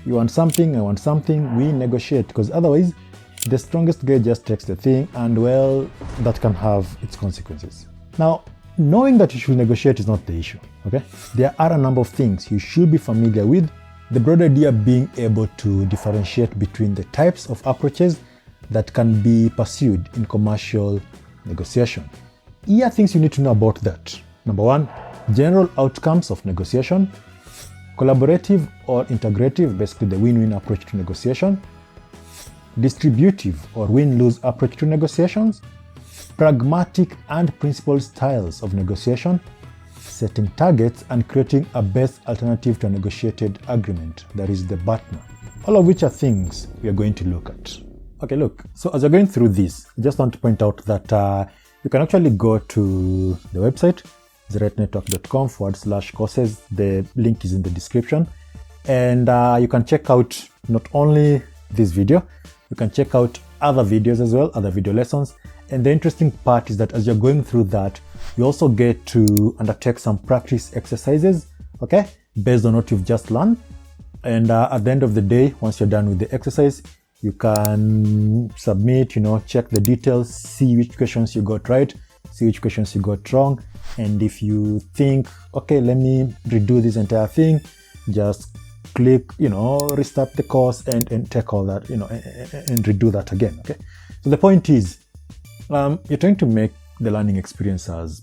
You want something, I want something, we negotiate, because otherwise the strongest guy just takes the thing, and well, that can have its consequences. Now, knowing that you should negotiate is not the issue, okay? There are a number of things you should be familiar with, the broad idea being able to differentiate between the types of approaches that can be pursued in commercial negotiation. Here are things you need to know about that. Number one, general outcomes of negotiation, collaborative or integrative, basically the win-win approach to negotiation, distributive or win-lose approach to negotiations, pragmatic and principled styles of negotiation, setting targets and creating a best alternative to a negotiated agreement, that is the BATNA. All of which are things we are going to look at. Okay, look, so as we're going through this, I just want to point out that you can actually go to the website, zeritenetwork.com/courses. The link is in the description. And you can check out not only this video, you can check out other videos as well, other video lessons. And the interesting part is that as you're going through that, you also get to undertake some practice exercises, okay, based on what you've just learned. And at the end of the day, once you're done with the exercise, you can submit, check the details, see which questions you got right, see which questions you got wrong. And if you think, okay, let me redo this entire thing, just click, restart the course and take all that, and redo that again, okay? So the point is, you're trying to make the learning experience as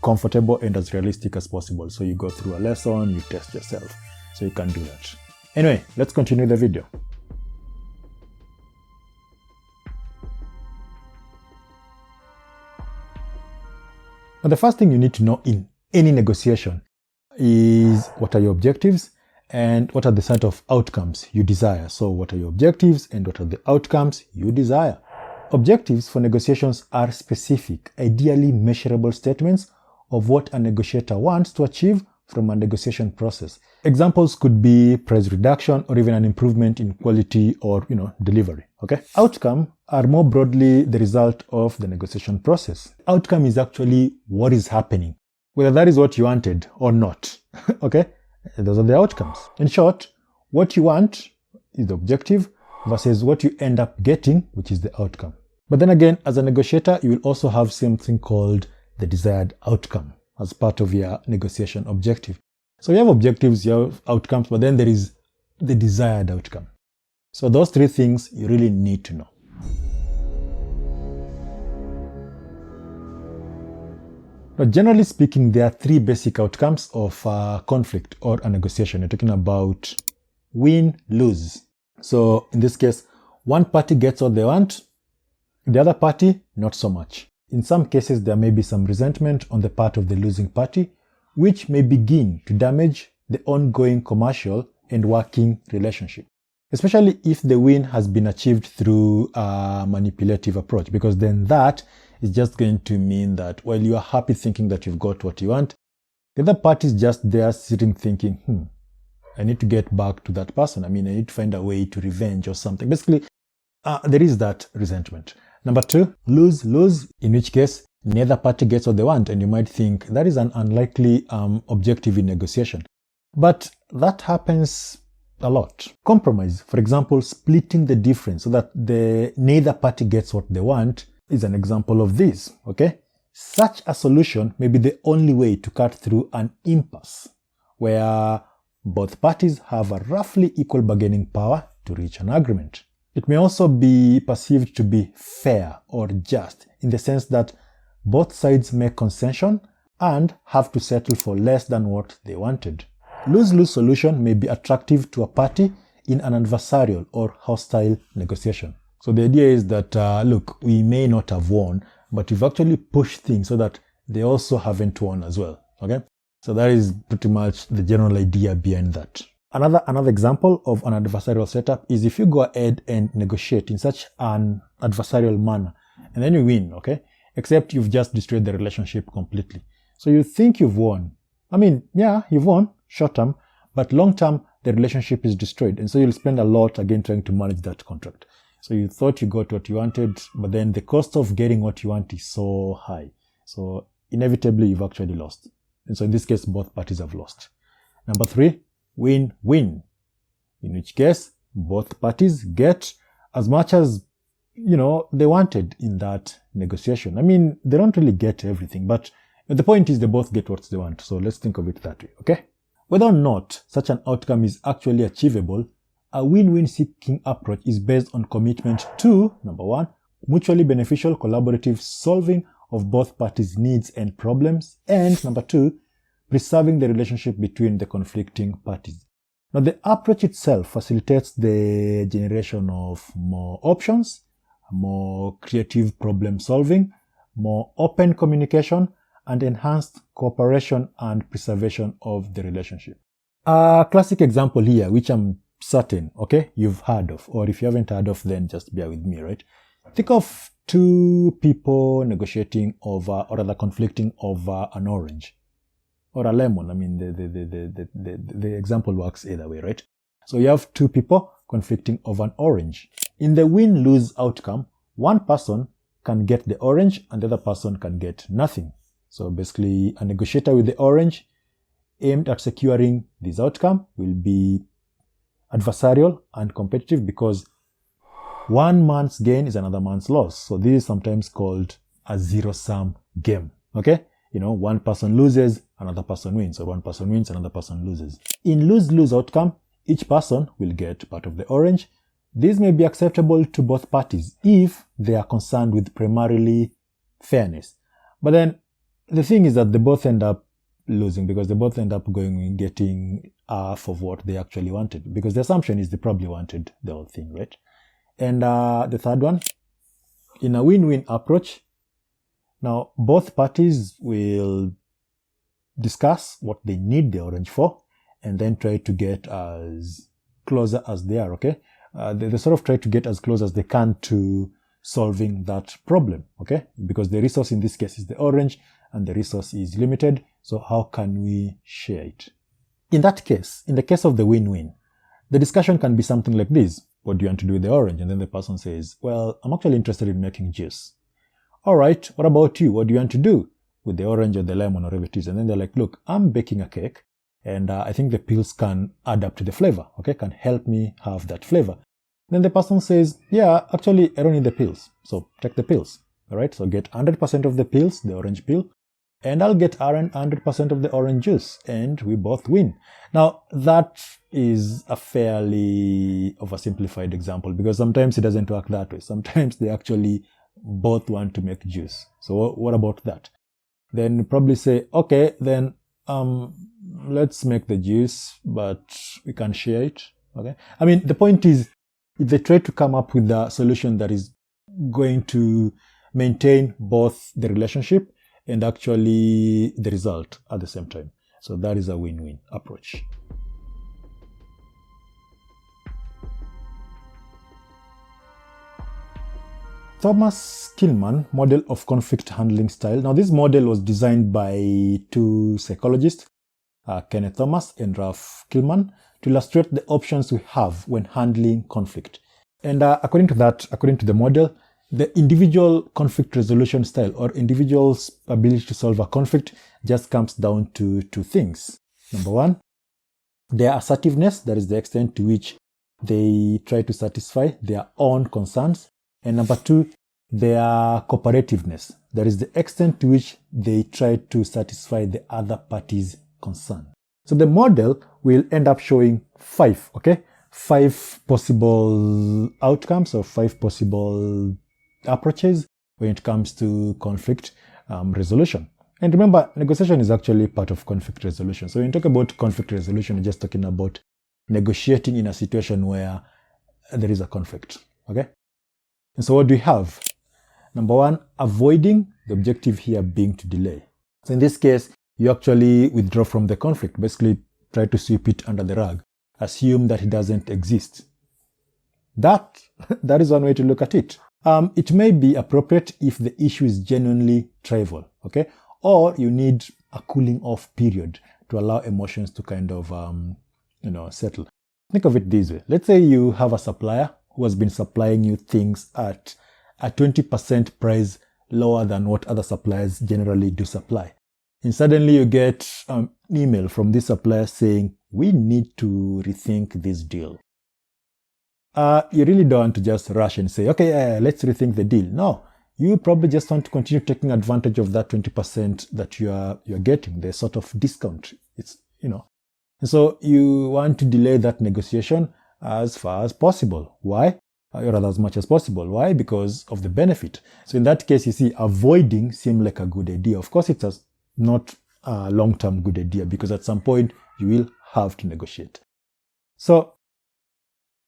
comfortable and as realistic as possible. So you go through a lesson, you test yourself, so you can do that. Anyway, let's continue the video. Now, the first thing you need to know in any negotiation is what are your objectives and what are the set of outcomes you desire. So what are your objectives and what are the outcomes you desire? Objectives for negotiations are specific, ideally measurable statements of what a negotiator wants to achieve from a negotiation process. Examples could be price reduction or even an improvement in quality or, delivery, okay? Outcome are more broadly the result of the negotiation process. Outcome is actually what is happening, whether that is what you wanted or not, okay? Those are the outcomes. In short, what you want is the objective versus what you end up getting, which is the outcome. But then again, as a negotiator, you will also have something called the desired outcome as part of your negotiation objective. So you have objectives, you have outcomes, but then there is the desired outcome. So those three things you really need to know. Now, generally speaking, there are three basic outcomes of a conflict or a negotiation. You're talking about win-lose. So in this case, one party gets what they want, the other party, not so much. In some cases, there may be some resentment on the part of the losing party, which may begin to damage the ongoing commercial and working relationship, especially if the win has been achieved through a manipulative approach, because then that is just going to mean that while you are happy thinking that you've got what you want, the other party is just there sitting thinking, I need to get back to that person. I need to find a way to revenge or something. Basically, there is that resentment. Number two, lose-lose, in which case neither party gets what they want, and you might think that is an unlikely objective in negotiation. But that happens a lot. Compromise, for example, splitting the difference so that neither party gets what they want, is an example of this, okay? Such a solution may be the only way to cut through an impasse where both parties have a roughly equal bargaining power to reach an agreement. It may also be perceived to be fair or just in the sense that both sides make concession and have to settle for less than what they wanted. Lose-lose solution may be attractive to a party in an adversarial or hostile negotiation. So the idea is that, look, we may not have won, but we've actually pushed things so that they also haven't won as well, okay? So that is pretty much the general idea behind that. Another example of an adversarial setup is if you go ahead and negotiate in such an adversarial manner, and then you win, okay? Except you've just destroyed the relationship completely. So you think you've won. Yeah, you've won, short term, but long term, the relationship is destroyed. And so you'll spend a lot again trying to manage that contract. So you thought you got what you wanted, but then the cost of getting what you want is so high. So inevitably, you've actually lost. And so in this case, both parties have lost. Number three, win-win. in which case both parties get as much as they wanted in that negotiation. I mean, they don't really get everything, but the point is they both get what they want. So let's think of it that way, okay? Whether or not such an outcome is actually achievable, a win-win seeking approach is based on commitment to, number one, mutually beneficial collaborative solving of both parties' needs and problems, and number two, preserving the relationship between the conflicting parties. Now, the approach itself facilitates the generation of more options, more creative problem solving, more open communication, and enhanced cooperation and preservation of the relationship. A classic example here, which I'm certain, okay, you've heard of, or if you haven't heard of, then just bear with me, right? Think of two people negotiating over, or rather conflicting over an orange or a lemon. I mean, the example works either way, right? So you have two people conflicting over an orange. In the win-lose outcome, one person can get the orange and the other person can get nothing. So basically, a negotiator with the orange aimed at securing this outcome will be adversarial and competitive because one man's gain is another man's loss. So this is sometimes called a zero-sum game, okay? One person loses, another person wins, or one person wins, another person loses. In lose-lose outcome, each person will get part of the orange. This may be acceptable to both parties if they are concerned with primarily fairness. But then the thing is that they both end up losing because they both end up getting half of what they actually wanted, because the assumption is they probably wanted the whole thing, right? And the third one, in a win-win approach, now both parties will discuss what they need the orange for and then try to get as closer as they are, okay? They sort of try to get as close as they can to solving that problem, okay? Because the resource in this case is the orange and the resource is limited, so how can we share it? In that case, in the case of the win-win, the discussion can be something like this. What do you want to do with the orange? And then the person says, well, I'm actually interested in making juice. All right, what about you? What do you want to do with the orange or the lemon or whatever it is? And then they're like, look, I'm baking a cake and I think the pills can add up to the flavor, okay? Can help me have that flavor. Then the person says, yeah, actually, I don't need the pills. So take the pills, all right? So get 100% of the pills, the orange pill, and I'll get 100% of the orange juice, and we both win. Now, that is a fairly oversimplified example because sometimes it doesn't work that way. Sometimes they actually both want to make juice. So what about that? Then you probably say, okay, then let's make the juice, but we can share it, okay? I mean, the point is, if they try to come up with a solution that is going to maintain both the relationship and actually the result at the same time. So that is a win-win approach. Thomas Kilmann model of conflict handling style. Now this model was designed by two psychologists, Kenneth Thomas and Ralph Kilmann, to illustrate the options we have when handling conflict. And according to the model, the individual conflict resolution style or individual's ability to solve a conflict just comes down to two things. Number one, their assertiveness, that is the extent to which they try to satisfy their own concerns. And number two, their cooperativeness, that is the extent to which they try to satisfy the other party's concern. So the model will end up showing five possible outcomes or five possible approaches when it comes to conflict resolution. And remember, negotiation is actually part of conflict resolution. So when you talk about conflict resolution, you're just talking about negotiating in a situation where there is a conflict, okay? And so what do we have? Number one, avoiding, the objective here being to delay. So in this case, you actually withdraw from the conflict, basically try to sweep it under the rug, assume that it doesn't exist. That is one way to look at it. It may be appropriate if the issue is genuinely trivial, okay? Or you need a cooling off period to allow emotions to kind of, settle. Think of it this way. Let's say you have a supplier who has been supplying you things at a 20% price lower than what other suppliers generally do supply. And suddenly you get an email from this supplier saying, we need to rethink this deal. you really don't want to just rush and say, okay, let's rethink the deal. No, you probably just want to continue taking advantage of that 20% that you're getting, the sort of discount. It's, and so you want to delay that negotiation as far as possible. Why? Or rather, as much as possible. Why? Because of the benefit. So in that case, you see, avoiding seems like a good idea. Of course, it's not a long-term good idea, because at some point you will have to negotiate. So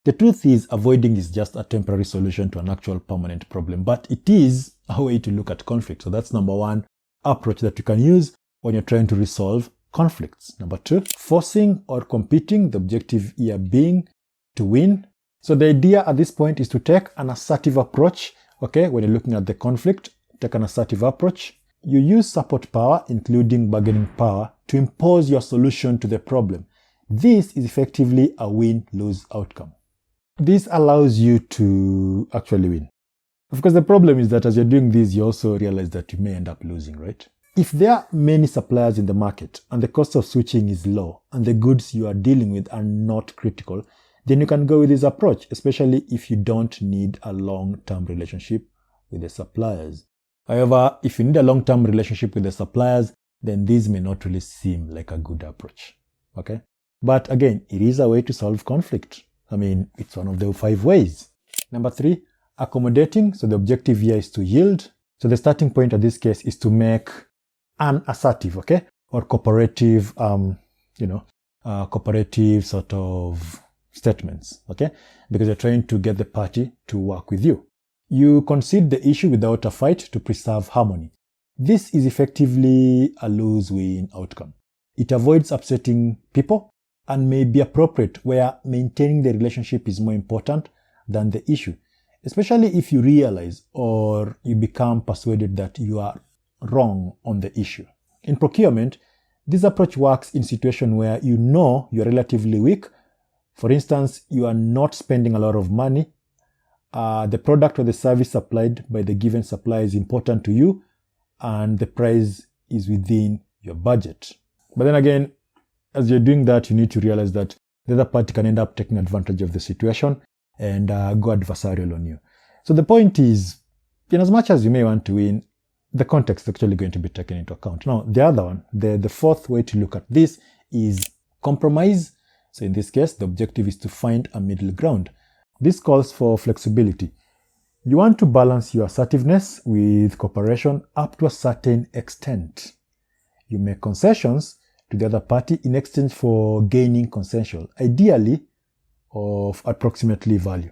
the truth is, avoiding is just a temporary solution to an actual permanent problem, but it is a way to look at conflict. So that's number one approach that you can use when you're trying to resolve conflicts. Number two, forcing or competing, the objective here being to win. So the idea at this point is to take an assertive approach. Okay, when you're looking at the conflict, take an assertive approach. You use support power, including bargaining power, to impose your solution to the problem. This is effectively a win-lose outcome. This allows you to actually win. Of course, the problem is that as you're doing this, you also realize that you may end up losing, right? If there are many suppliers in the market and the cost of switching is low and the goods you are dealing with are not critical, then you can go with this approach, especially if you don't need a long-term relationship with the suppliers. However, if you need a long-term relationship with the suppliers, then this may not really seem like a good approach. Okay? But again, it is a way to solve conflict. I mean, it's one of the 5 ways. Number 3, accommodating. So the objective here is to yield. So the starting point of this case is to make an assertive, okay, or cooperative, cooperative sort of statements, okay, because you're trying to get the party to work with you. You concede the issue without a fight to preserve harmony. This is effectively a lose-win outcome. It avoids upsetting people and may be appropriate where maintaining the relationship is more important than the issue, especially if you realize or you become persuaded that you are wrong on the issue. In procurement, this approach works in situations where you know you're relatively weak. For instance, you are not spending a lot of money. The product or the service supplied by the given supplier is important to you, and the price is within your budget. But then again, as you're doing that, you need to realize that the other party can end up taking advantage of the situation and go adversarial on you. So the point is, in as much as you may want to win, the context is actually going to be taken into account. Now, the other one, the 4th way to look at this is compromise. So in this case, the objective is to find a middle ground. This calls for flexibility. You want to balance your assertiveness with cooperation up to a certain extent. You make concessions to the other party in exchange for gaining consensual, ideally of approximately value.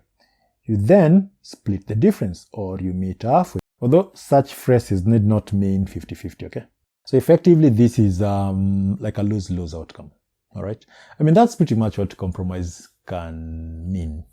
You then split the difference, or you meet halfway, although such phrases need not mean 50-50, okay? So effectively, this is like a lose-lose outcome, all right? I mean, that's pretty much what compromise can mean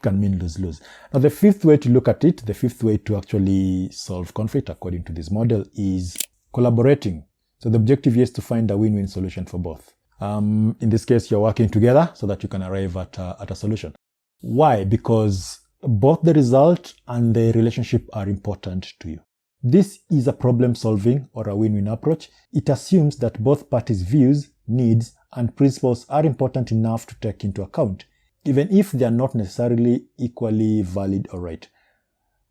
lose-lose. Now, the 5th way to look at it, the 5th way to actually solve conflict according to this model is collaborating. So the objective here is to find a win-win solution for both. In this case, you're working together so that you can arrive at a solution. Why? Because both the result and the relationship are important to you. This is a problem-solving or a win-win approach. It assumes that both parties' views, needs, and principles are important enough to take into account, even if they are not necessarily equally valid or right.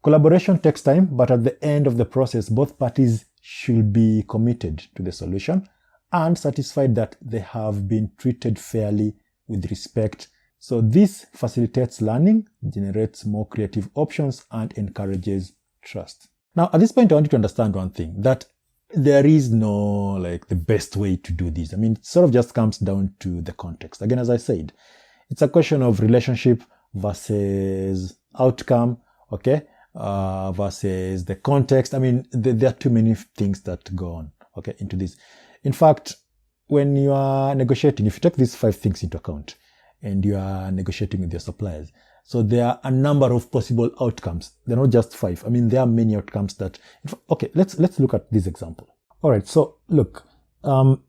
Collaboration takes time, but at the end of the process, both parties should be committed to the solution and satisfied that they have been treated fairly with respect. So this facilitates learning, generates more creative options, and encourages trust. Now, at this point, I want you to understand one thing, that there is no the best way to do this. I mean, it sort of just comes down to the context. Again, as I said, it's a question of relationship versus outcome, okay, versus the context. I mean, there are too many things that go on, okay, into this. In fact, when you are negotiating, if you take these 5 things into account and you are negotiating with your suppliers, so there are a number of possible outcomes. They're not just 5. I mean, there are many outcomes that, okay, let's look at this example. All right, so look,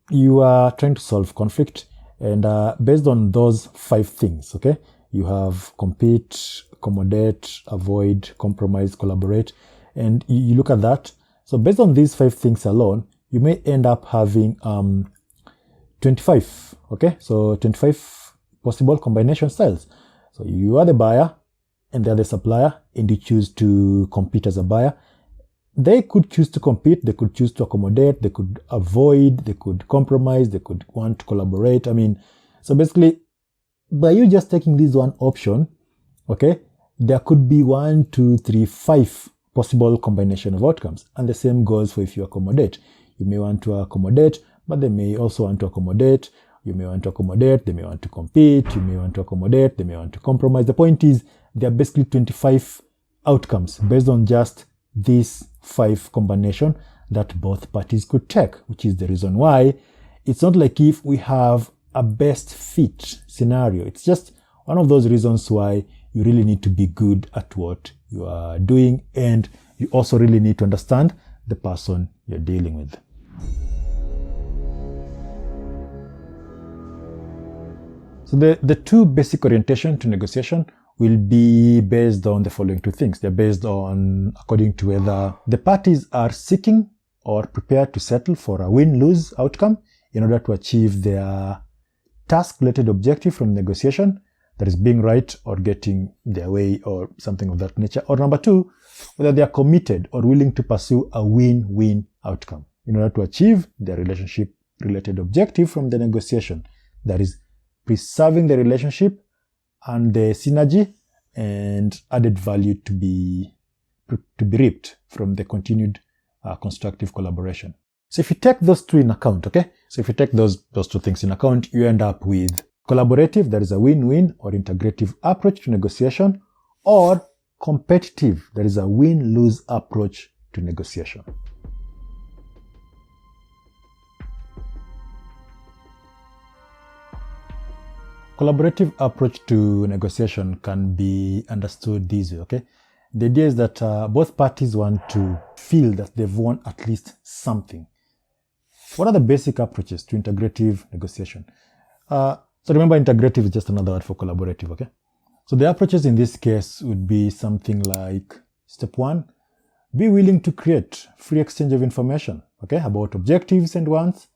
you are trying to solve conflict, and based on those 5 things, okay, you have compete, accommodate, avoid, compromise, collaborate, and you look at that. So based on these 5 things alone, you may end up having 25, okay, so 25 possible combination styles. So you are the buyer and they're the supplier, and you choose to compete as a buyer. They could choose to compete, they could choose to accommodate, they could avoid, they could compromise, they could want to collaborate. I mean, so basically, by you just taking this one option, okay, there could be 1, 2, 3, 5 possible combination of outcomes. And the same goes for if you accommodate. You may want to accommodate, but they may also want to accommodate. You may want to accommodate, they may want to compete, you may want to accommodate, they may want to compromise. The point is, there are basically 25 outcomes based on just these 5 combination that both parties could take, which is the reason why it's not like if we have a best fit scenario. It's just one of those reasons why you really need to be good at what you are doing, and you also really need to understand the person you're dealing with. So the 2 basic orientation to negotiation will be based on the following 2 things. They're based on according to whether the parties are seeking or prepared to settle for a win-lose outcome in order to achieve their task-related objective from negotiation, that is being right or getting their way or something of that nature. Or number 2, whether they are committed or willing to pursue a win-win outcome in order to achieve their relationship-related objective from the negotiation, that is preserving the relationship and the synergy and added value to be reaped from the continued constructive collaboration. So if you take those 2 in account, okay? So if you take those 2 things in account, you end up with collaborative, that is a win-win or integrative approach to negotiation, or competitive, that is a win-lose approach to negotiation. Collaborative approach to negotiation can be understood this way, okay? The idea is that both parties want to feel that they've won at least something. What are the basic approaches to integrative negotiation? So remember, integrative is just another word for collaborative, okay? So the approaches in this case would be something like, step 1, be willing to create free exchange of information, okay, about objectives and wants,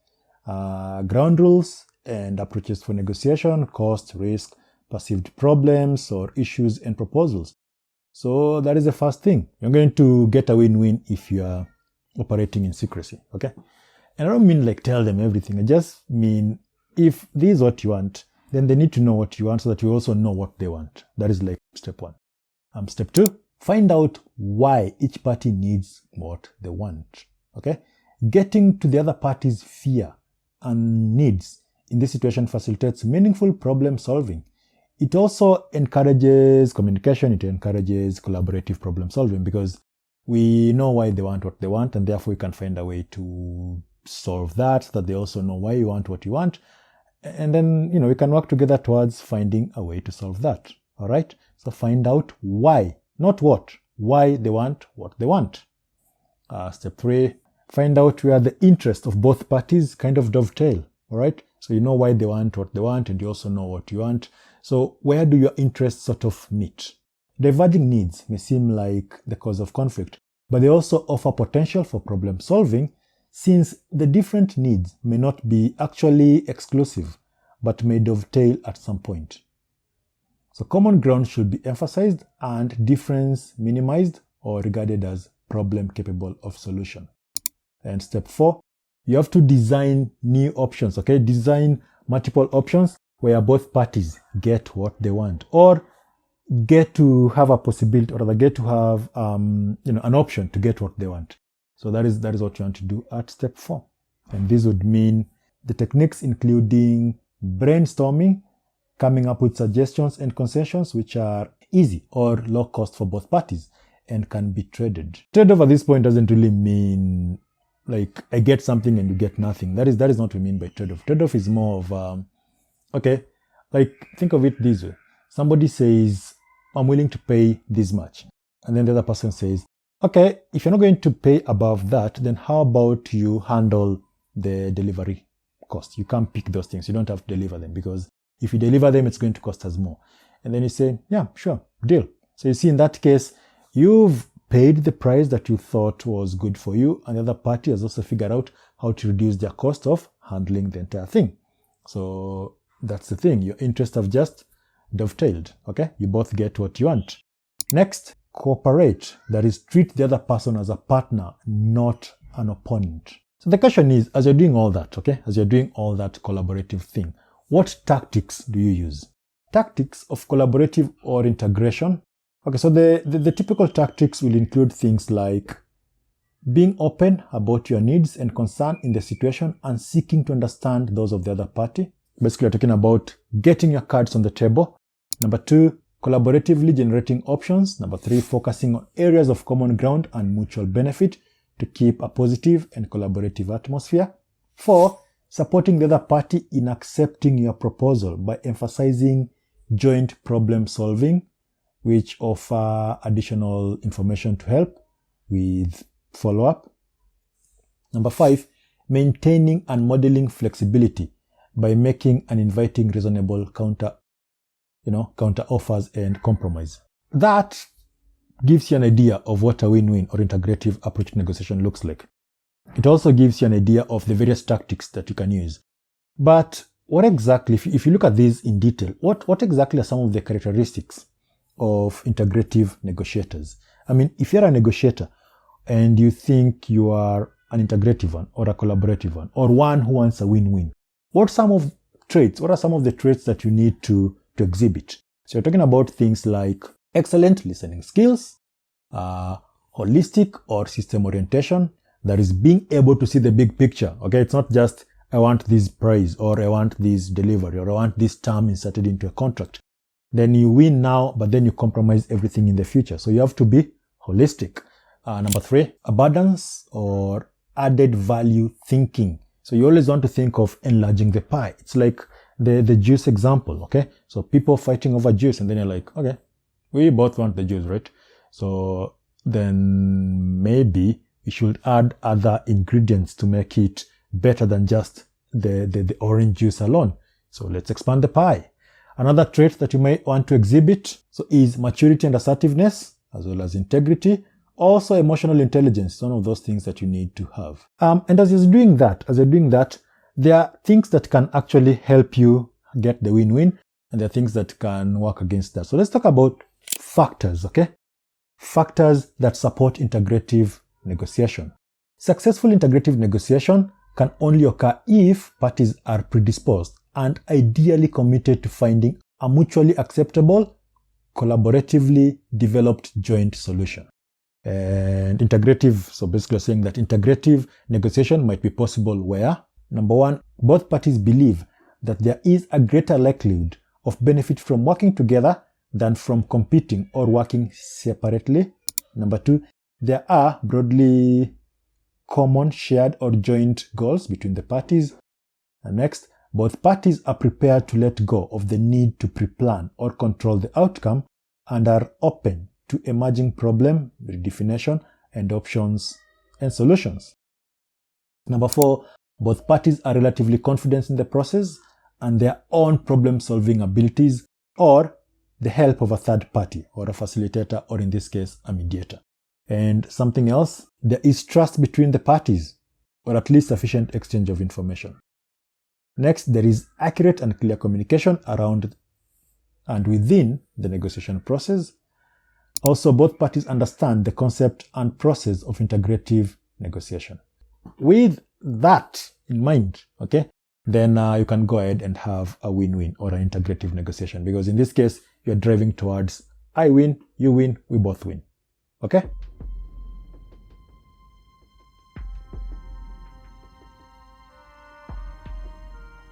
ground rules, and approaches for negotiation, cost, risk, perceived problems or issues and proposals. So that is the first thing. You're going to get a win-win if you are operating in secrecy, okay? And I don't mean like tell them everything. I just mean if this is what you want, then they need to know what you want so that you also know what they want. That is like step 1. Step 2, find out why each party needs what they want, okay? Getting to the other party's fear and needs in this situation facilitates meaningful problem solving. It also encourages communication, it encourages collaborative problem solving, because we know why they want what they want, and therefore we can find a way to solve that, so that they also know why you want what you want. And then, we can work together towards finding a way to solve that. All right? So find out why, not what, why they want what they want. Step 3, find out where the interest of both parties kind of dovetail. All right? So you know why they want what they want, and you also know what you want. So where do your interests sort of meet? Diverging needs may seem like the cause of conflict, but they also offer potential for problem solving, since the different needs may not be actually exclusive, but may dovetail at some point. So common ground should be emphasized and difference minimized or regarded as problem capable of solution. And step 4, you have to design new options, okay? Design multiple options where both parties get what they want, or get to have a possibility, or rather get to have an option to get what they want. So that is what you want to do at step 4. And this would mean the techniques including brainstorming, coming up with suggestions and concessions which are easy or low cost for both parties and can be traded. Trade-off at this point doesn't really mean like I get something and you get nothing. That is not what we mean by trade-off. Trade-off is more of okay, like think of it this way. Somebody says, I'm willing to pay this much. And then the other person says, okay, if you're not going to pay above that, then how about you handle the delivery cost? You can't pick those things. You don't have to deliver them, because if you deliver them, it's going to cost us more. And then you say, yeah, sure, deal. So you see, in that case, you've paid the price that you thought was good for you, and the other party has also figured out how to reduce their cost of handling the entire thing. So that's the thing. Your interests have just dovetailed, okay? You both get what you want. Next, cooperate. That is, treat the other person as a partner, not an opponent. So the question is, as you're doing all that, okay, as you're doing all that collaborative thing, what tactics do you use? Tactics of collaborative or integration. Okay, so the typical tactics will include things like being open about your needs and concern in the situation and seeking to understand those of the other party. Basically, you're talking about getting your cards on the table. Number 2, collaboratively generating options. Number 3, focusing on areas of common ground and mutual benefit to keep a positive and collaborative atmosphere. 4, supporting the other party in accepting your proposal by emphasizing joint problem solving, which offer additional information to help with follow-up. Number 5, maintaining and modeling flexibility by making and inviting reasonable counter offers and compromise. That gives you an idea of what a win-win or integrative approach to negotiation looks like. It also gives you an idea of the various tactics that you can use. But what exactly, if you look at these in detail, what exactly are some of the characteristics of integrative negotiators? I mean, if you're a negotiator and you think you are an integrative one or a collaborative one or one who wants a win-win, what are some of the traits that you need to exhibit? So you're talking about things like excellent listening skills, holistic or system orientation, that is being able to see the big picture. Okay, it's not just I want this price or I want this delivery or I want this term inserted into a contract. Then you win now, but then you compromise everything in the future. So you have to be holistic. Number 3, abundance or added value thinking. So you always want to think of enlarging the pie. It's like the juice example, okay? So people fighting over juice and then you're like, okay, we both want the juice, right? So then maybe we should add other ingredients to make it better than just the orange juice alone. So let's expand the pie. Another trait that you may want to exhibit is maturity and assertiveness, as well as integrity. Also, emotional intelligence is one of those things that you need to have. And as you're doing that, there are things that can actually help you get the win-win, and there are things that can work against that. So let's talk about factors, okay? Factors that support integrative negotiation. Successful integrative negotiation can only occur if parties are predisposed and ideally committed to finding a mutually acceptable, collaboratively developed joint solution. And integrative, so basically saying that integrative negotiation might be possible where, number 1, both parties believe that there is a greater likelihood of benefit from working together than from competing or working separately. Number 2, there are broadly common shared or joint goals between the parties. And next, both parties are prepared to let go of the need to pre-plan or control the outcome and are open to emerging problem redefinition and options and solutions. Number 4, both parties are relatively confident in the process and their own problem-solving abilities or the help of a third party or a facilitator, or in this case, a mediator. And something else, there is trust between the parties, or at least sufficient exchange of information. Next, there is accurate and clear communication around and within the negotiation process. Also, both parties understand the concept and process of integrative negotiation. With that in mind, okay, then you can go ahead and have a win-win or an integrative negotiation, because in this case, you're driving towards I win, you win, we both win. Okay?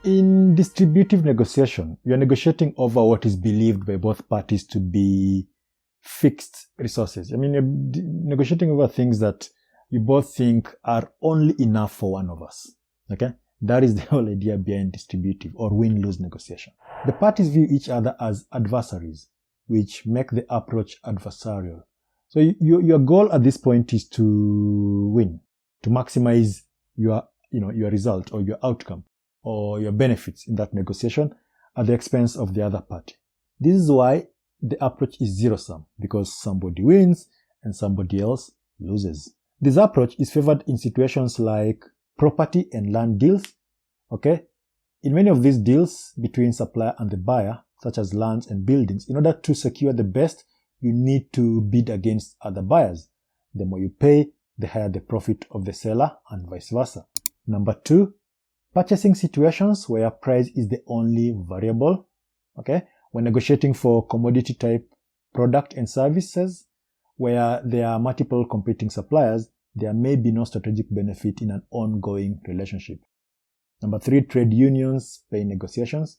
In distributive negotiation, you're negotiating over what is believed by both parties to be fixed resources. I mean, you're negotiating over things that you both think are only enough for one of us. Okay? That is the whole idea behind distributive or win-lose negotiation. The parties view each other as adversaries, which make the approach adversarial. So your goal at this point is to win, to maximize your result or your outcome or your benefits in that negotiation at the expense of the other party. This is why the approach is zero-sum, because somebody wins and somebody else loses. This approach is favored in situations like property and land deals. Okay? In many of these deals between supplier and the buyer, such as lands and buildings, in order to secure the best, you need to bid against other buyers. The more you pay, the higher the profit of the seller, and vice versa. Number 2, purchasing situations where price is the only variable. Okay, when negotiating for commodity type product and services where there are multiple competing suppliers, there may be no strategic benefit in an ongoing relationship. Number 3, trade unions, pay negotiations.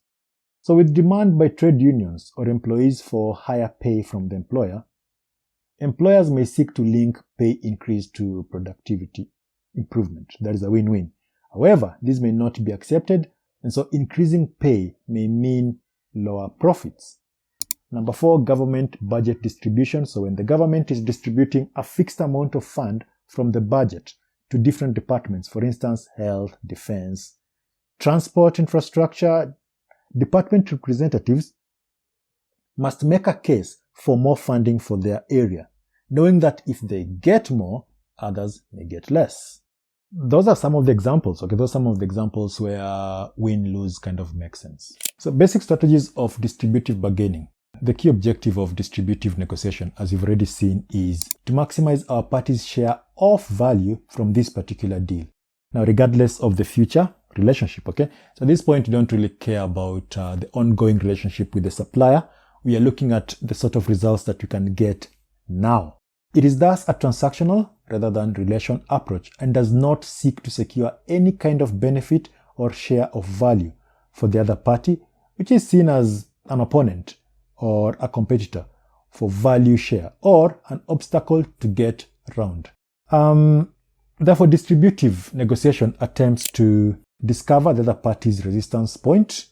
So with demand by trade unions or employees for higher pay from the employer, employers may seek to link pay increase to productivity improvement. That is a win-win. However, this may not be accepted, and so increasing pay may mean lower profits. Number 4, government budget distribution. So when the government is distributing a fixed amount of fund from the budget to different departments, for instance, health, defense, transport, infrastructure, department representatives must make a case for more funding for their area, knowing that if they get more, others may get less. Those are some of the examples, okay? Those are some of the examples where win-lose kind of makes sense. So basic strategies of distributive bargaining. The key objective of distributive negotiation, as you've already seen, is to maximize our party's share of value from this particular deal. Now, regardless of the future relationship, okay? So at this point, you don't really care about the ongoing relationship with the supplier. We are looking at the sort of results that you can get now. It is thus a transactional rather than relation approach and does not seek to secure any kind of benefit or share of value for the other party, which is seen as an opponent or a competitor for value share or an obstacle to get around. Therefore, distributive negotiation attempts to discover the other party's resistance point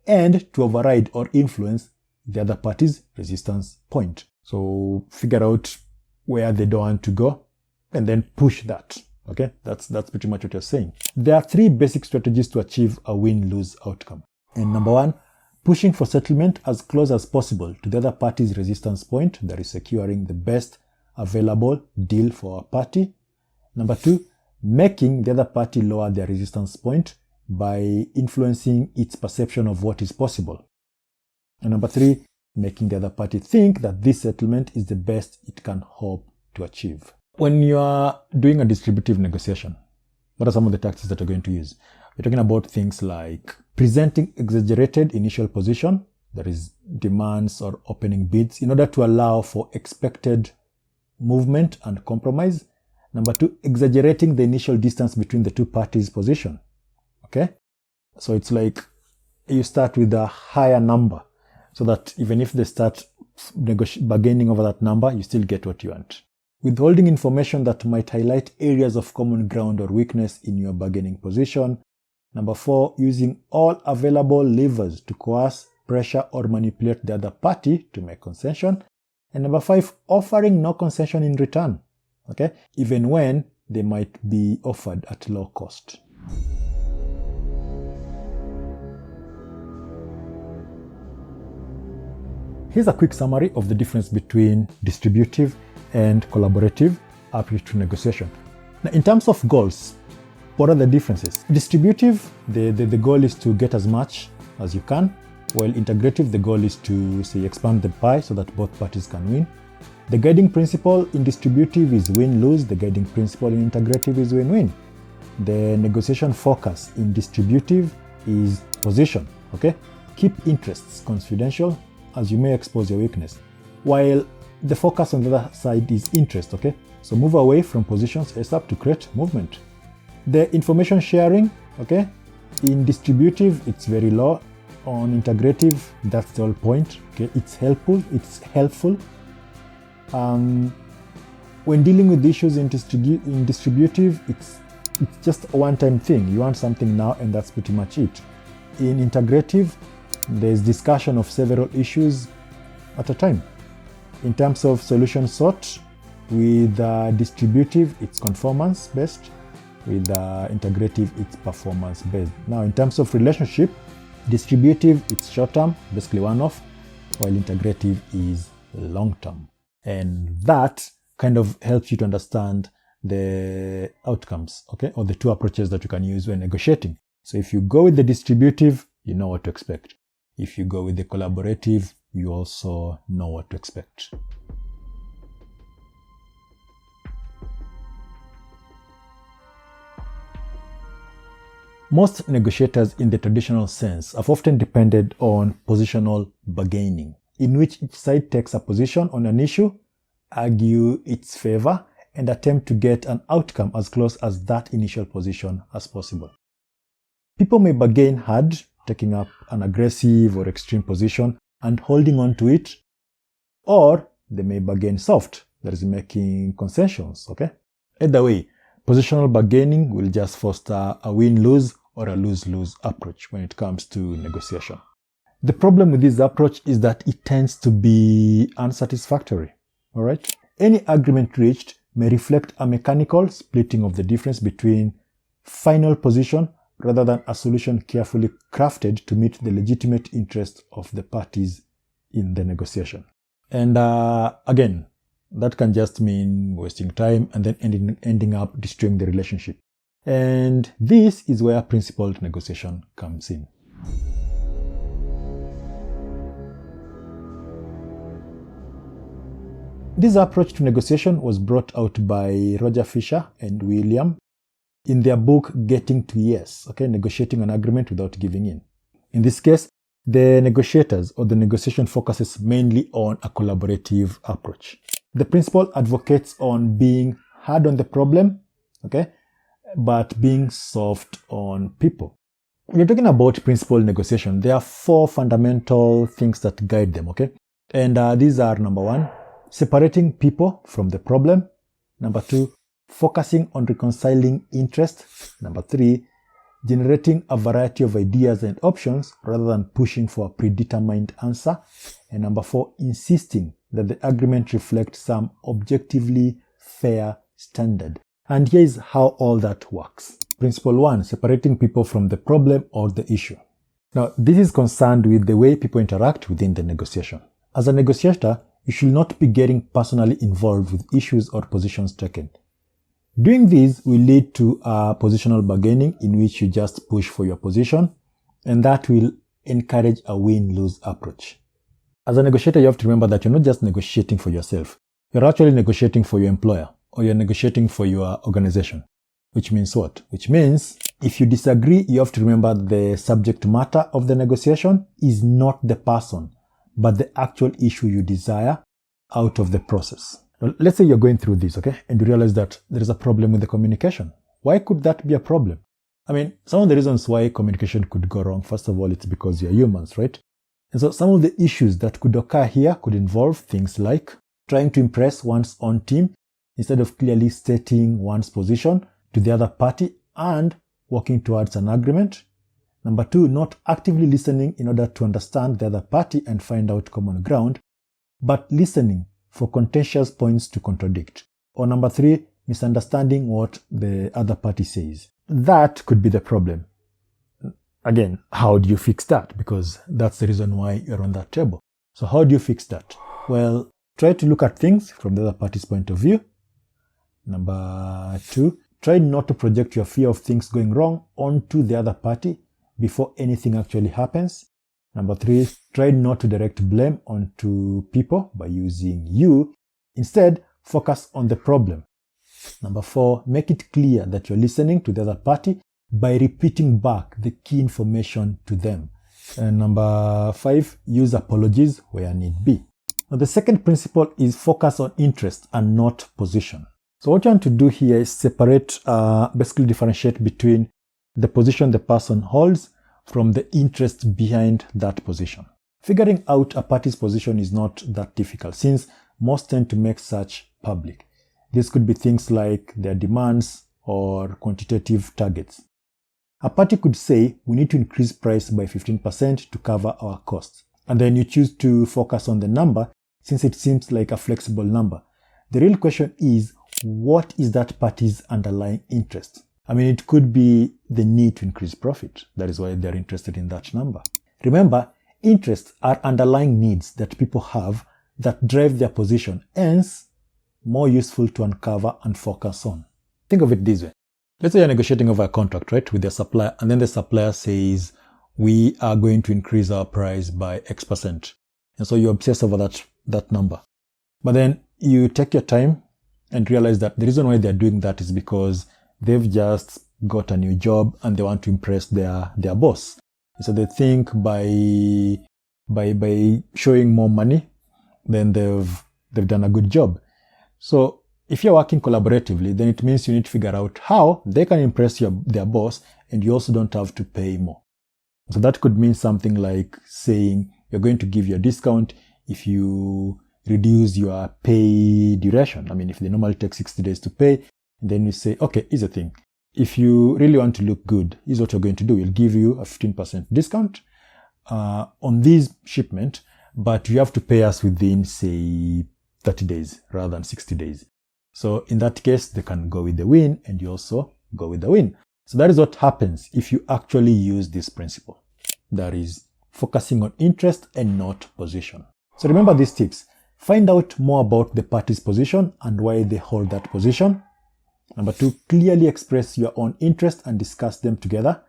and to override or influence the other party's resistance point. So figure out where they don't want to go and then push that. Okay, that's pretty much what you're saying. There are 3 basic strategies to achieve a win-lose outcome. And number 1, pushing for settlement as close as possible to the other party's resistance point, that is securing the best available deal for our party. Number 2, making the other party lower their resistance point by influencing its perception of what is possible. And number 3, making the other party think that this settlement is the best it can hope to achieve. When you are doing a distributive negotiation, what are some of the tactics that you're going to use? We're talking about things like presenting exaggerated initial position, that is demands or opening bids, in order to allow for expected movement and compromise. Number 2, exaggerating the initial distance between the two parties' position. Okay? So it's like you start with a higher number so that even if they start bargaining over that number, you still get what you want. Withholding information that might highlight areas of common ground or weakness in your bargaining position. Number 4, using all available levers to coerce, pressure, or manipulate the other party to make concession. And number 5, offering no concession in return. Okay, even when they might be offered at low cost. Here's a quick summary of the difference between distributive and collaborative approach to negotiation. Now, in terms of goals, what are the differences? Distributive, the goal is to get as much as you can, while integrative, the goal is to, say, expand the pie so that both parties can win. The guiding principle in distributive is win-lose. The guiding principle in integrative is win-win. The negotiation focus in distributive is position. Okay? Keep interests confidential as you may expose your weakness. While the focus on the other side is interest. Okay? So move away from positions ASAP to create movement. The information sharing, okay? In distributive, it's very low. On integrative, that's the whole point. Okay? It's helpful. When dealing with issues in distributive, it's just a one-time thing. You want something now, and that's pretty much it. In integrative, there's discussion of several issues at a time. In terms of solution sought, with distributive, it's conformance-based. With integrative, it's performance-based. Now, in terms of relationship, distributive, it's short-term, basically one-off, while integrative is long-term. And that kind of helps you to understand the outcomes, okay, or the 2 approaches that you can use when negotiating. So if you go with the distributive, you know what to expect. If you go with the collaborative, you also know what to expect. Most negotiators in the traditional sense have often depended on positional bargaining, in which each side takes a position on an issue, argue its favor, and attempt to get an outcome as close as that initial position as possible. People may bargain hard, taking up an aggressive or extreme position and holding on to it, or they may bargain soft, that is making concessions, okay? Either way, positional bargaining will just foster a win-lose or a lose-lose approach when it comes to negotiation. The problem with this approach is that it tends to be unsatisfactory, all right? Any agreement reached may reflect a mechanical splitting of the difference between final position rather than a solution carefully crafted to meet the legitimate interest of the parties in the negotiation. And again, that can just mean wasting time and then ending up destroying the relationship. And this is where principled negotiation comes in. This approach to negotiation was brought out by Roger Fisher and William in their book Getting to Yes, okay, negotiating an agreement without giving in. In this case, the negotiators or the negotiation focuses mainly on a collaborative approach. The principle advocates on being hard on the problem, okay, but being soft on people. When you're talking about principled negotiation, there are 4 fundamental things that guide them, okay? And these are: number 1, separating people from the problem; number 2, focusing on reconciling interest; number 3, generating a variety of ideas and options rather than pushing for a predetermined answer; and number 4, insisting that the agreement reflects some objectively fair standard. And here is how all that works. Principle 1, separating people from the problem or the issue. Now, this is concerned with the way people interact within the negotiation. As a negotiator, you should not be getting personally involved with issues or positions taken. Doing this will lead to a positional bargaining in which you just push for your position, and that will encourage a win-lose approach. As a negotiator, you have to remember that you're not just negotiating for yourself. You're actually negotiating for your employer, or you're negotiating for your organization. Which means what? Which means if you disagree, you have to remember the subject matter of the negotiation is not the person, but the actual issue you desire out of the process. Now, let's say you're going through this, okay, and you realize that there is a problem with the communication. Why could that be a problem? I mean, some of the reasons why communication could go wrong, first of all, it's because you're humans, right? And so some of the issues that could occur here could involve things like trying to impress one's own team instead of clearly stating one's position to the other party and working towards an agreement. Number 2, not actively listening in order to understand the other party and find out common ground, but listening for contentious points to contradict. Or number 3, misunderstanding what the other party says. That could be the problem. Again, how do you fix that? Because that's the reason why you're on that table. So how do you fix that? Well, try to look at things from the other party's point of view. Number 2, try not to project your fear of things going wrong onto the other party before anything actually happens. Number 3, try not to direct blame onto people by using you. Instead, focus on the problem. Number 4, make it clear that you're listening to the other party by repeating back the key information to them. And number 5, use apologies where need be. Now, the second principle is focus on interest and not position. So what you want to do here is separate, basically differentiate between the position the person holds from the interest behind that position. Figuring out a party's position is not that difficult since most tend to make such public. This could be things like their demands or quantitative targets. A party could say, we need to increase price by 15% to cover our costs. And then you choose to focus on the number since it seems like a flexible number. The real question is, what is that party's underlying interest? I mean, it could be the need to increase profit. That is why they're interested in that number. Remember, interests are underlying needs that people have that drive their position, hence more useful to uncover and focus on. Think of it this way. Let's say you're negotiating over a contract, right, with your supplier, and then the supplier says, we are going to increase our price by X%. And so you obsess over that number. But then you take your time and realize that the reason why they're doing that is because they've just got a new job and they want to impress their boss. So they think by showing more money, then they've done a good job. So if you're working collaboratively, then it means you need to figure out how they can impress their boss, and you also don't have to pay more. So that could mean something like saying you're going to give you a discount if you reduce your pay duration. I mean, if they normally take 60 days to pay, then you say, okay, here's the thing. If you really want to look good, here's what you're going to do. We'll give you a 15% discount on this shipment, but you have to pay us within, say, 30 days rather than 60 days. So in that case, they can go with the win, and you also go with the win. So that is what happens if you actually use this principle. That is focusing on interest and not position. So remember these tips. Find out more about the party's position and why they hold that position. Number 2, clearly express your own interest and discuss them together.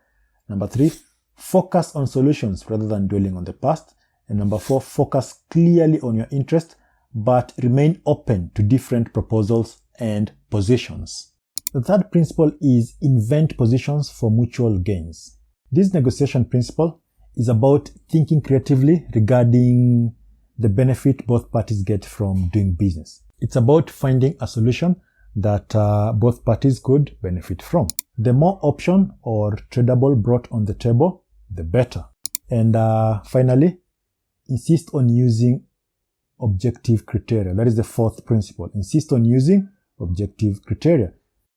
Number 3, focus on solutions rather than dwelling on the past. And number 4, focus clearly on your interest, but remain open to different proposals and positions. The third principle is invent positions for mutual gains. This negotiation principle is about thinking creatively regarding the benefit both parties get from doing business. It's about finding a solution that both parties could benefit from. The more option or tradable brought on the table, the better. And finally, insist on using objective criteria. That is the fourth principle. Insist on using objective criteria.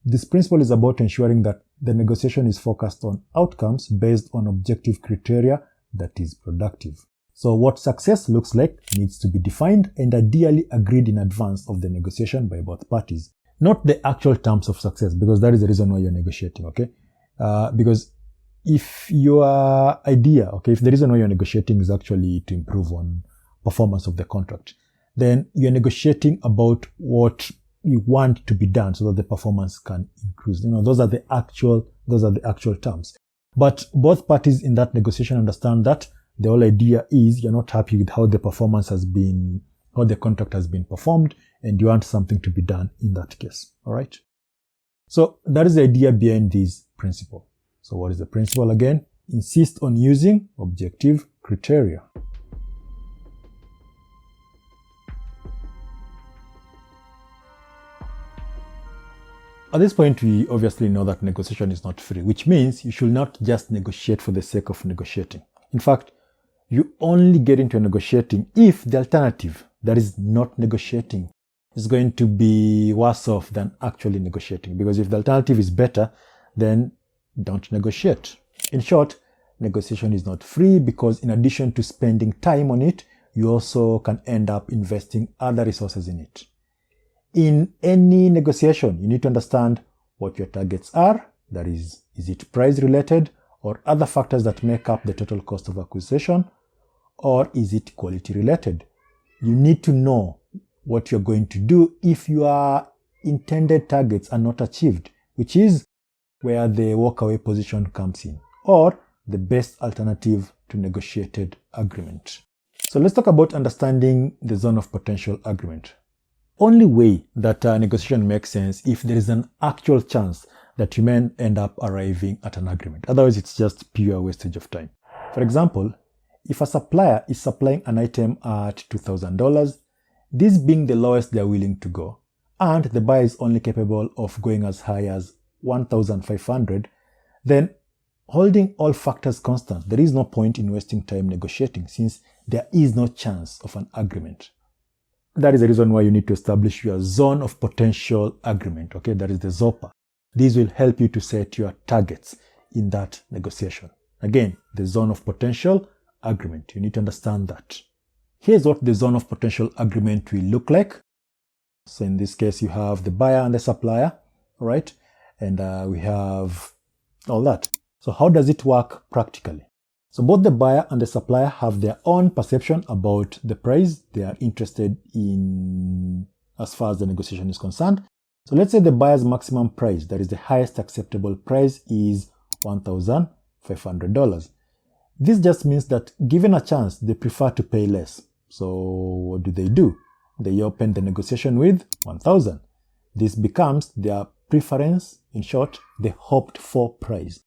This principle is about ensuring that the negotiation is focused on outcomes based on objective criteria that is productive. So what success looks like needs to be defined and ideally agreed in advance of the negotiation by both parties. Not the actual terms of success, because that is the reason why you're negotiating, okay? Because if your idea, okay, if the reason why you're negotiating is actually to improve on performance of the contract, then you're negotiating about what you want to be done so that the performance can increase. Those are the actual terms. But both parties in that negotiation understand that the whole idea is you're not happy with how the performance has been, how the contract has been performed, and you want something to be done in that case. All right. So that is the idea behind this principle. So what is the principle again? Insist on using objective criteria. At this point, we obviously know that negotiation is not free, which means you should not just negotiate for the sake of negotiating. In fact, you only get into negotiating if the alternative, that is not negotiating, is going to be worse off than actually negotiating. Because if the alternative is better, then don't negotiate. In short, negotiation is not free because in addition to spending time on it, you also can end up investing other resources in it. In any negotiation, you need to understand what your targets are. That is it price related or other factors that make up the total cost of acquisition, or is it quality related? You need to know what you're going to do if your intended targets are not achieved, which is where the walkaway position comes in, or the best alternative to negotiated agreement. So let's talk about understanding the zone of potential agreement. Only way that a negotiation makes sense if there is an actual chance that you may end up arriving at an agreement. Otherwise, it's just pure wastage of time. For example, if a supplier is supplying an item at $2,000, this being the lowest they're willing to go, and the buyer is only capable of going as high as $1,500, then holding all factors constant, there is no point in wasting time negotiating since there is no chance of an agreement. That is the reason why you need to establish your zone of potential agreement, okay? That is the ZOPA. This will help you to set your targets in that negotiation. Again, the zone of potential agreement. You need to understand that. Here's what the zone of potential agreement will look like. So in this case, you have the buyer and the supplier, right? And we have all that. So how does it work practically? So both the buyer and the supplier have their own perception about the price they are interested in as far as the negotiation is concerned. So let's say the buyer's maximum price, that is the highest acceptable price, is $1,500. This just means that given a chance, they prefer to pay less. So what do? They open the negotiation with 1,000. This becomes their preference, in short, the hoped for price.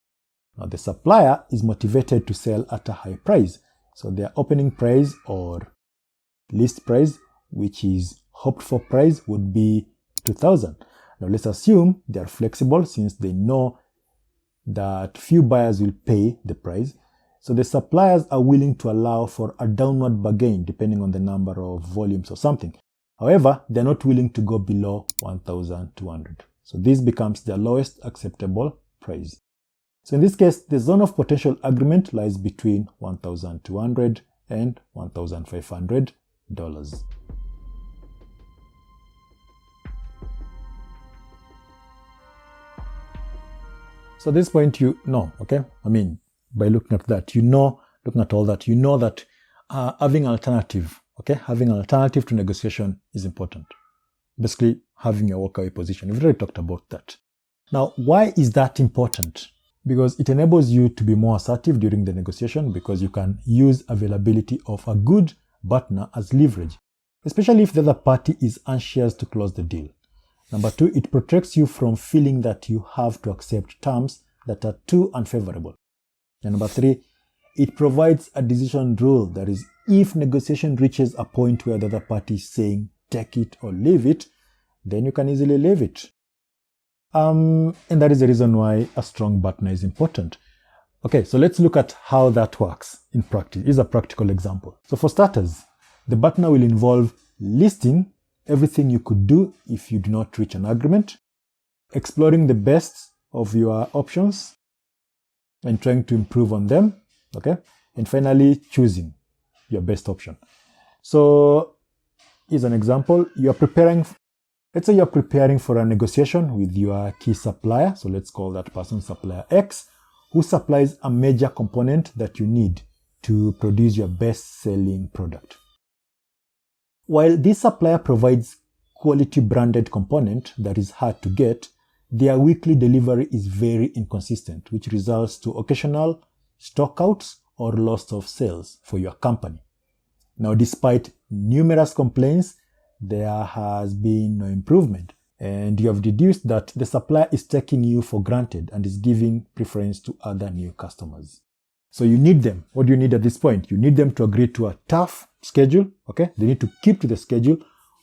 Now the supplier is motivated to sell at a high price. So their opening price or list price, which is hoped for price, would be 2,000. Now let's assume they are flexible since they know that few buyers will pay the price. So the suppliers are willing to allow for a downward bargain depending on the number of volumes or something. However, they're not willing to go below 1,200. So this becomes their lowest acceptable price. So in this case, the zone of potential agreement lies between 1,200 and $1,500. So at this point, you know, okay? I mean, by looking at that, looking at all that, you know that having an alternative, okay? Having an alternative to negotiation is important. Basically, having a walkaway position. We've already talked about that. Now, why is that important? Because it enables you to be more assertive during the negotiation because you can use availability of a good BATNA as leverage, especially if the other party is anxious to close the deal. Number two, it protects you from feeling that you have to accept terms that are too unfavorable. And number three, it provides a decision rule. That is, if negotiation reaches a point where the other party is saying take it or leave it, then you can easily leave it. And that is the reason why a strong BATNA is important. Okay, so let's look at how that works in practice. Here's a practical example. So for starters, the BATNA will involve listing everything you could do if you do not reach an agreement, exploring the best of your options and trying to improve on them, okay? And finally, choosing your best option. So here's an example. Let's say you're preparing for a negotiation with your key supplier. So let's call that person supplier X, who supplies a major component that you need to produce your best-selling product. While this supplier provides quality branded component that is hard to get, their weekly delivery is very inconsistent, which results to occasional stockouts or loss of sales for your company. Now, despite numerous complaints, there has been no improvement, and you have deduced that the supplier is taking you for granted and is giving preference to other new customers. So you need them. What do you need at this point? You need them to agree to a tough schedule, okay? They need to keep to the schedule,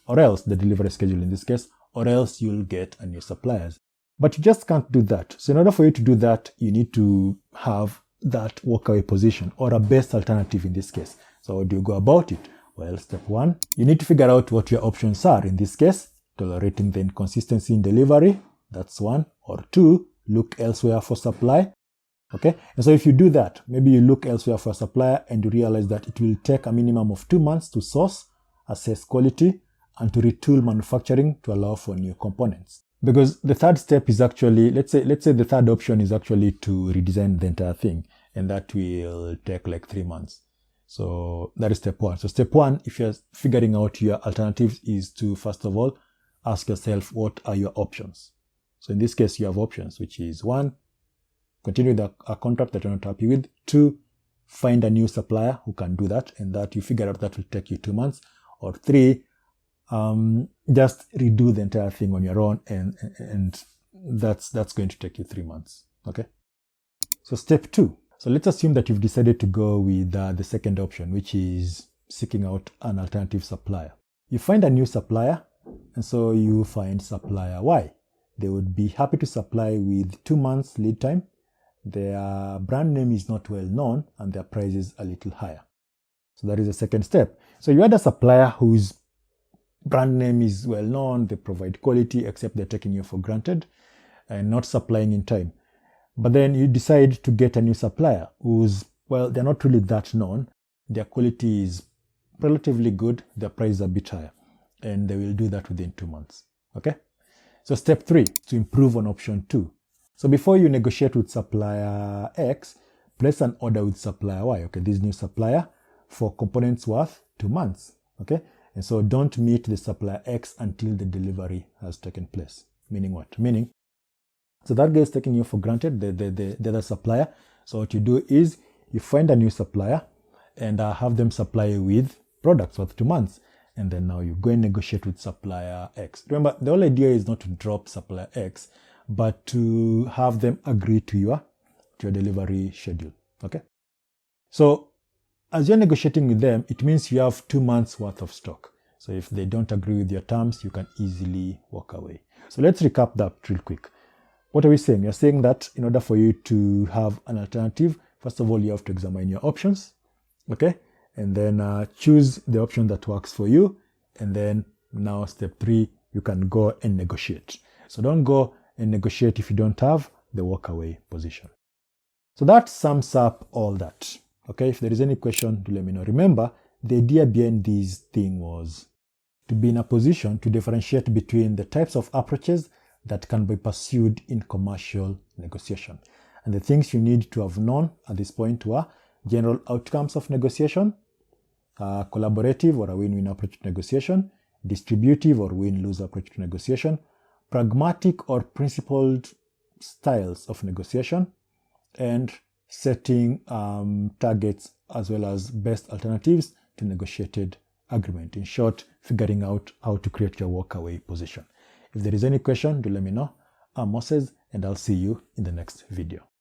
or else the delivery schedule in this case, or else you'll get a new suppliers. But you just can't do that. So in order for you to do that, you need to have that walkaway position or a best alternative in this case. So how do you go about it? Well, step one, you need to figure out what your options are. In this case, tolerating the inconsistency in delivery, that's one. Or two, look elsewhere for supply. Okay, and so if you do that, maybe you look elsewhere for a supplier and you realize that it will take a minimum of 2 months to source, assess quality, and to retool manufacturing to allow for new components. Because the third step is actually, let's say the third option is actually to redesign the entire thing, and that will take like 3 months. So that is step one. So step one, if you're figuring out your alternatives, is to first of all ask yourself, what are your options? So in this case, you have options, which is one, continue a contract that you're not happy with. Two, find a new supplier who can do that, and that you figure out that will take you 2 months. Or three, just redo the entire thing on your own, and that's going to take you 3 months. Okay. So step two. So let's assume that you've decided to go with the second option, which is seeking out an alternative supplier. You find a new supplier, and so you find supplier Y. They would be happy to supply with 2 months lead time. Their brand name is not well known, and their price is a little higher. So that is the second step. So you had a supplier whose brand name is well known, they provide quality, except they're taking you for granted and not supplying in time. But then you decide to get a new supplier who's, well, they're not really that known. Their quality is relatively good, their price is a bit higher, and they will do that within 2 months. Okay? So step three, to improve on option two. So before you negotiate with supplier X, place an order with supplier Y, okay, this new supplier, for components worth 2 months, okay? And so don't meet the supplier X until the delivery has taken place. Meaning what? Meaning, so that guy is taking you for granted, the other supplier. So what you do is you find a new supplier and have them supply you with products worth 2 months. And then now you go and negotiate with supplier X. Remember, the whole idea is not to drop supplier X, but to have them agree to your delivery schedule. Okay. So as you're negotiating with them, it means you have 2 months worth of stock. So if they don't agree with your terms, you can easily walk away. So let's recap that real quick. What are we saying? You're saying that in order for you to have an alternative, first of all, you have to examine your options. Okay. And then choose the option that works for you. And then now step 3, you can go and negotiate. So don't go and negotiate if you don't have the walkaway position. So that sums up all that. Okay, if there is any question, do let me know. Remember, the idea behind this thing was to be in a position to differentiate between the types of approaches that can be pursued in commercial negotiation. And the things you need to have known at this point were general outcomes of negotiation, collaborative or a win-win approach to negotiation, distributive or win-lose approach to negotiation, pragmatic or principled styles of negotiation, and setting targets as well as best alternatives to negotiated agreement. In short, figuring out how to create your walkaway position. If there is any question, do let me know. I'm Moses, and I'll see you in the next video.